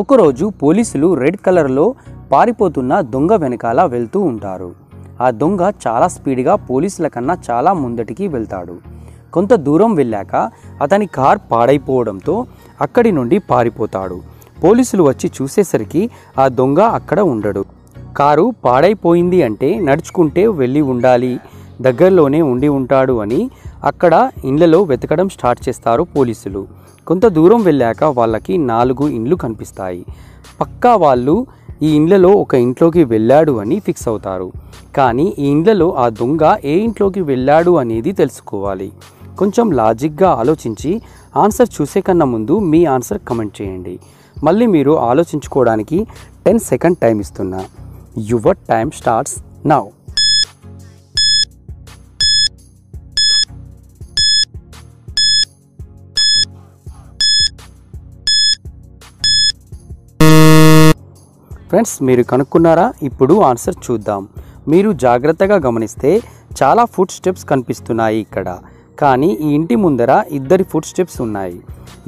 ఒకరోజు పోలీసులు రెడ్ కలర్లో పారిపోతున్న దొంగ వెనకాల వెళ్తూ ఉంటారు. ఆ దొంగ చాలా స్పీడ్గా పోలీసుల కన్నా చాలా ముందటికి వెళ్తాడు. కొంత దూరం వెళ్ళాక అతని కార్ పాడైపోవడంతో అక్కడి నుండి పారిపోతాడు. పోలీసులు వచ్చి చూసేసరికి ఆ దొంగ అక్కడ ఉండడు. కారు పాడైపోయింది అంటే నడుచుకుంటే వెళ్ళి ఉండాలి, దగ్గరలోనే ఉండి ఉంటాడు అని అక్కడ ఇండ్లలో వెతకడం స్టార్ట్ చేస్తారు పోలీసులు. కొంత దూరం వెళ్ళాక వాళ్ళకి 4 ఇండ్లు కనిపిస్తాయి. పక్కా వాళ్ళు ఈ ఇండ్లలో ఒక ఇంట్లోకి వెళ్ళాడు అని ఫిక్స్ అవుతారు. కానీ ఈ ఇండ్లలో ఆ దొంగ ఏ ఇంట్లోకి వెళ్ళాడు అనేది తెలుసుకోవాలి. కొంచెం లాజిక్గా ఆలోచించి ఆన్సర్ చూసే కన్నా ముందు మీ ఆన్సర్ కమెంట్ చేయండి. మళ్ళీ మీరు ఆలోచించుకోవడానికి 10 సెకండ్ టైం ఇస్తున్నా. Your time starts now. Friends, మీరు కనుక్కున్నారా? ఇప్పుడు ఆన్సర్ చూద్దాం. మీరు జాగ్రత్తగా గమనిస్తే చాలా ఫుట్ స్టెప్స్ కనిపిస్తున్నాయి ఇక్కడ. కానీ ఈ ఇంటి ముందర 2 ఫుట్ స్టెప్స్ ఉన్నాయి.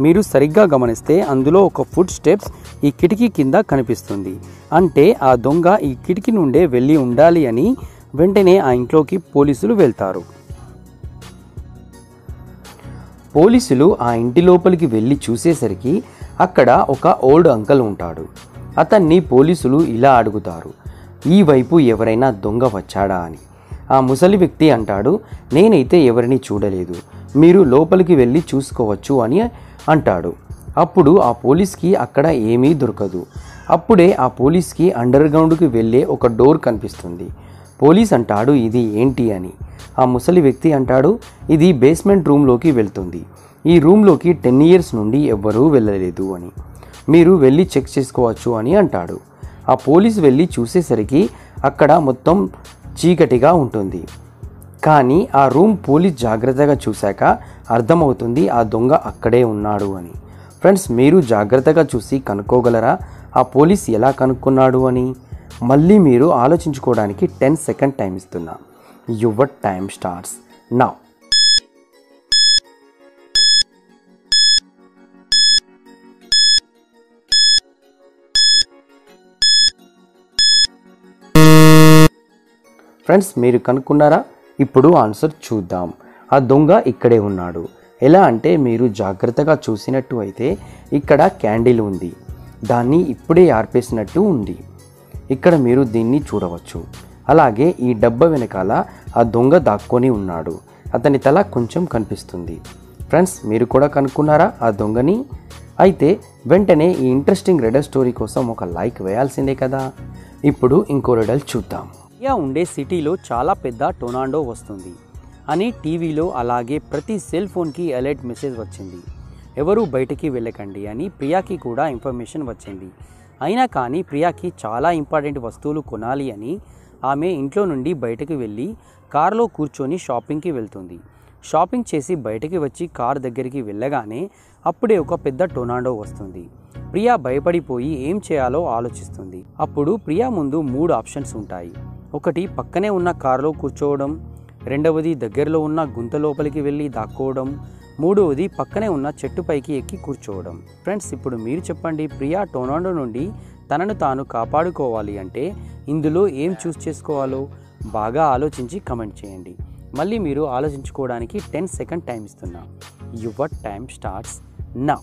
మీరు సరిగ్గా గమనిస్తే అందులో ఒక ఫుట్ స్టెప్స్ ఈ కిటికీ కింద కనిపిస్తుంది. అంటే ఆ దొంగ ఈ కిటికీ నుండే వెళ్ళి ఉండాలి అని వెంటనే ఆ ఇంట్లోకి పోలీసులు వెళ్తారు. పోలీసులు ఆ ఇంటి లోపలికి వెళ్ళి చూసేసరికి అక్కడ ఒక ఓల్డ్ అంకల్ ఉంటాడు. అతన్ని పోలీసులు ఇలా అడుగుతారు, ఈ వైపు ఎవరైనా దొంగ వచ్చాడా అని. ఆ ముసలి వ్యక్తి అంటాడు, నేనైతే ఎవరిని చూడలేదు, మీరు లోపలికి వెళ్ళి చూసుకోవచ్చు అని అంటాడు. అప్పుడు ఆ పోలీస్కి అక్కడ ఏమీ దొరకదు. అప్పుడే ఆ పోలీస్కి అండర్ గ్రౌండ్కి వెళ్ళే ఒక డోర్ కనిపిస్తుంది. పోలీస్ అంటాడు, ఇది ఏంటి అని. ఆ ముసలి వ్యక్తి అంటాడు, ఇది బేస్మెంట్ రూమ్లోకి వెళ్తుంది. ఈ రూమ్లోకి 10 ఇయర్స్ నుండి ఎవ్వరూ వెళ్ళలేదు అని, మీరు వెళ్ళి చెక్ చేసుకోవచ్చు అని అంటాడు. ఆ పోలీస్ వెళ్ళి చూసేసరికి అక్కడ మొత్తం చీకటిగా ఉంటుంది. కానీ ఆ రూమ్ పోలీస్ జాగ్రత్తగా చూశాక అర్థమవుతుంది ఆ దొంగ అక్కడే ఉన్నాడు అని. ఫ్రెండ్స్, మీరు జాగ్రత్తగా చూసి కనుక్కోగలరా ఆ పోలీస్ ఎలా కనుక్కున్నాడు అని? మళ్ళీ మీరు ఆలోచించుకోవడానికి 10 సెకండ్ టైం ఇస్తున్నా. Your time starts now. Friends, మీరు కనుక్కున్నారా? ఇప్పుడు ఆన్సర్ చూద్దాం. ఆ దొంగ ఇక్కడే ఉన్నాడు. ఎలా అంటే మీరు జాగ్రత్తగా చూసినట్టు అయితే ఇక్కడ క్యాండిల్ ఉంది, దాన్ని ఇప్పుడే ఆర్పేసినట్టు ఉంది. ఇక్కడ మీరు దీన్ని చూడవచ్చు. అలాగే ఈ డబ్బా వెనకాల ఆ దొంగ దాక్కొని ఉన్నాడు. అతని తల కొంచెం కనిపిస్తుంది. ఫ్రెండ్స్, మీరు కూడా కనుక్కున్నారా ఆ దొంగని? అయితే వెంటనే ఈ ఇంట్రెస్టింగ్ రెడల్ స్టోరీ కోసం ఒక లైక్ వేయాల్సిందే కదా. ఇప్పుడు ఇంకో రెడల్ చూద్దాం. ప్రియా ఉండే సిటీలో చాలా పెద్ద టొర్నాడో వస్తుంది అని టీవీలో అలాగే ప్రతి సెల్ ఫోన్కి అలర్ట్ మెసేజ్ వచ్చింది. ఎవరూ బయటికి వెళ్ళకండి అని ప్రియాకి కూడా ఇన్ఫర్మేషన్ వచ్చింది. అయినా కానీ ప్రియాకి చాలా ఇంపార్టెంట్ వస్తువులు కొనాలి అని ఆమె ఇంట్లో నుండి బయటకు వెళ్ళి కారులో కూర్చొని షాపింగ్కి వెళ్తుంది. షాపింగ్ చేసి బయటకి వచ్చి కార్ దగ్గరికి వెళ్ళగానే అప్పుడే ఒక పెద్ద టొర్నాడో వస్తుంది. ప్రియా భయపడిపోయి ఏం చేయాలో ఆలోచిస్తుంది. అప్పుడు ప్రియా ముందు 3 ఆప్షన్స్ ఉంటాయి. ఒకటి పక్కనే ఉన్న కారులో కూర్చోవడం, రెండవది దగ్గరలో ఉన్న గుంత లోపలికి వెళ్ళి దాక్కోవడం, మూడవది పక్కనే ఉన్న చెట్టుపైకి ఎక్కి కూర్చోవడం. ఫ్రెండ్స్, ఇప్పుడు మీరు చెప్పండి, ప్రియా టొర్నాడో నుండి తనను తాను కాపాడుకోవాలి అంటే ఇందులో ఏం చూస్ చేసుకోవాలో బాగా ఆలోచించి కమెంట్ చేయండి. మళ్ళీ మీరు ఆలోచించుకోవడానికి 10 సెకండ్ టైం ఇస్తున్నా. Your time starts now.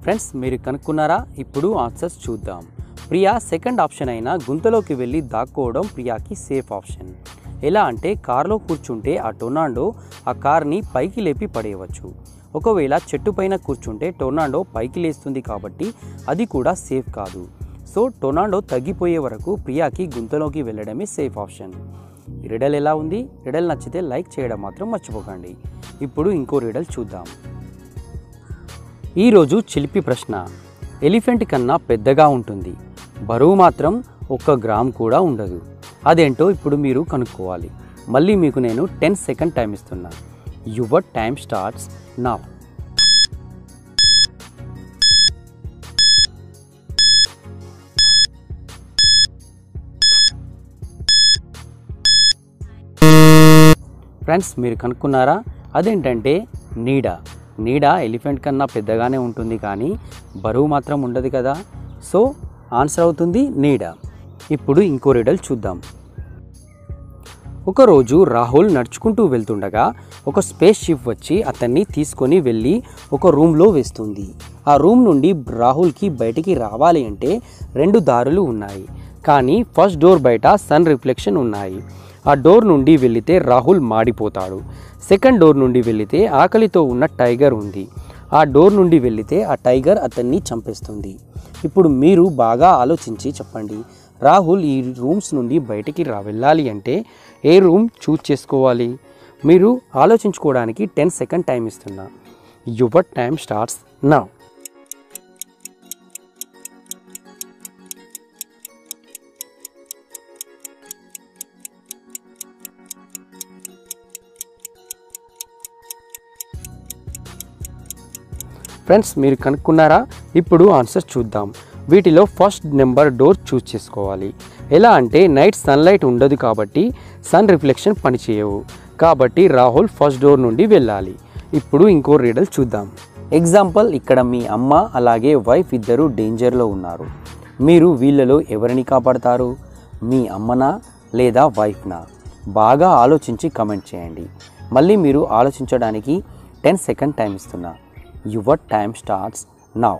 Friends, మీరు కనుక్కున్నారా? ఇప్పుడు ఆన్సర్స్ చూద్దాం. ప్రియా సెకండ్ ఆప్షన్ అయిన గుంతలోకి వెళ్ళి దాక్కోవడం ప్రియాకి సేఫ్ ఆప్షన్. ఎలా అంటే కారులో కూర్చుంటే ఆ టొర్నాడో ఆ కార్ని పైకి లేపి పడేయవచ్చు. ఒకవేళ చెట్టు పైన కూర్చుంటే టొర్నాడో పైకి లేస్తుంది కాబట్టి అది కూడా సేఫ్ కాదు. సో టొర్నాడో తగ్గిపోయే వరకు ప్రియాకి గుంతలోకి వెళ్ళడమే సేఫ్ ఆప్షన్. ఈ రిడల్ ఎలా ఉంది? రిడల్ నచ్చితే లైక్ చేయడం మాత్రం మర్చిపోకండి. ఇప్పుడు ఇంకో రిడల్ చూద్దాం. ఈరోజు చిలిపి ప్రశ్న. ఎలిఫెంట్ కన్నా పెద్దగా ఉంటుంది, బరువు మాత్రం 1 గ్రామ్ కూడా ఉండదు. అదేంటో ఇప్పుడు మీరు కనుక్కోవాలి. మళ్ళీ మీకు నేను 10 సెకండ్ టైం ఇస్తున్నా. Your time starts now. Friends మీరు కనుక్కున్నారా? అదేంటంటే నీడ. నీడ ఎలిఫెంట్ కన్నా పెద్దగానే ఉంటుంది కానీ బరువు మాత్రం ఉండదు కదా. సో ఆన్సర్ అవుతుంది నీడ. ఇప్పుడు ఇంకో రిడల్ చూద్దాం. ఒకరోజు రాహుల్ నడుచుకుంటూ వెళ్తుండగా ఒక స్పేస్ షిప్ వచ్చి అతన్ని తీసుకొని వెళ్ళి ఒక రూమ్లో వేస్తుంది. ఆ రూమ్ నుండి రాహుల్కి బయటికి రావాలి అంటే 2 దారులు ఉన్నాయి. కానీ ఫస్ట్ డోర్ బయట సన్ రిఫ్లెక్షన్ ఉన్నాయి. ఆ డోర్ నుండి వెళితే రాహుల్ మాడిపోతాడు. సెకండ్ డోర్ నుండి వెళితే ఆకలితో ఉన్న టైగర్ ఉంది. ఆ డోర్ నుండి వెళితే ఆ టైగర్ అతన్ని చంపేస్తుంది. ఇప్పుడు మీరు బాగా ఆలోచించి చెప్పండి, రాహుల్ ఈ రూమ్స్ నుండి బయటికి వెళ్ళాలి అంటే ఏ రూమ్ చూజ్ చేసుకోవాలి? మీరు ఆలోచించుకోవడానికి 10 సెకండ్ టైం ఇస్తున్నా. Your time starts now. Friends మీరు కనుక్కున్నారా? ఇప్పుడు ఆన్సర్ చూద్దాం. వీటిలో ఫస్ట్ నెంబర్ డోర్ చూస్ చేసుకోవాలి. ఎలా అంటే నైట్ సన్లైట్ ఉండదు కాబట్టి సన్ రిఫ్లెక్షన్ పనిచేయవు. కాబట్టి రాహుల్ ఫస్ట్ డోర్ నుండి వెళ్ళాలి. ఇప్పుడు ఇంకో రీడల్ చూద్దాం. ఎగ్జాంపుల్, ఇక్కడ మీ అమ్మ అలాగే వైఫ్ ఇద్దరు డేంజర్లో ఉన్నారు. మీరు వీళ్ళలో ఎవరిని కాపాడతారు? మీ అమ్మనా లేదా వైఫ్నా? బాగా ఆలోచించి కమెంట్ చేయండి. మళ్ళీ మీరు ఆలోచించడానికి 10 సెకండ్ టైం ఇస్తున్నా. Your time starts now.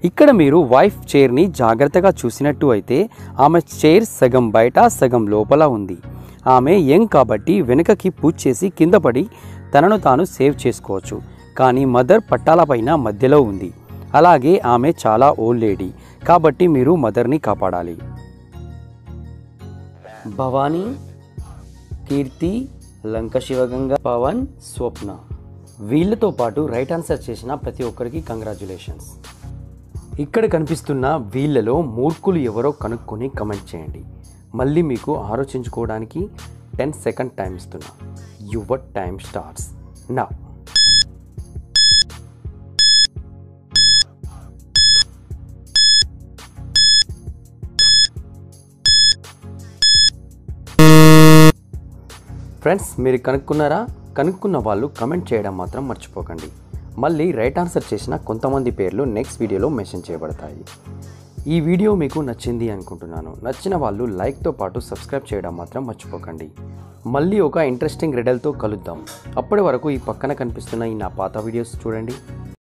ఇక్కడ మీరు వైఫ్ చైర్ని జాగ్రత్తగా చూసినట్టు అయితే ఆమె చైర్ సగం బయట సగం లోపల ఉంది. ఆమె యంగ్ కాబట్టి వెనుకకి పుష్ చేసి కింద పడి తనను తాను సేవ్ చేసుకోవచ్చు. కానీ మదర్ పట్టాలపైన మధ్యలో ఉంది. అలాగే ఆమె చాలా ఓల్డ్ లేడీ కాబట్టి మీరు మదర్ని కాపాడాలి. భవానీ, కీర్తి, లంక శివగంగ, పవన్, స్వప్న వీళ్ళతో పాటు రైట్ ఆన్సర్ చేసిన ప్రతి ఒక్కరికి కంగ్రాచ్యులేషన్స్. ఇక్కడ కనిపిస్తున్న వీళ్ళలో మూర్ఖులు ఎవరో కనుక్కొని కమెంట్ చేయండి. మళ్ళీ మీకు ఆలోచించుకోవడానికి 10 సెకండ్ టైం ఇస్తున్నా. Your time starts now. Friends మీరు కనుక్కున్నారా? కనుక్కున్న వాళ్ళు కమెంట్ చేయడం మాత్రం మర్చిపోకండి. మళ్ళీ రైట్ ఆన్సర్ చేసిన కొంతమంది పేర్లు నెక్స్ట్ వీడియోలో మెన్షన్ చేయబడతాయి. ఈ వీడియో మీకు నచ్చింది అనుకుంటున్నాను. నచ్చిన వాళ్ళు లైక్తో పాటు సబ్స్క్రైబ్ చేయడం మాత్రం మర్చిపోకండి. మళ్ళీ ఒక ఇంట్రెస్టింగ్ రిడల్తో కలుద్దాం. అప్పటి వరకు ఈ పక్కన కనిపిస్తున్న ఈ నా పాత వీడియోస్ చూడండి.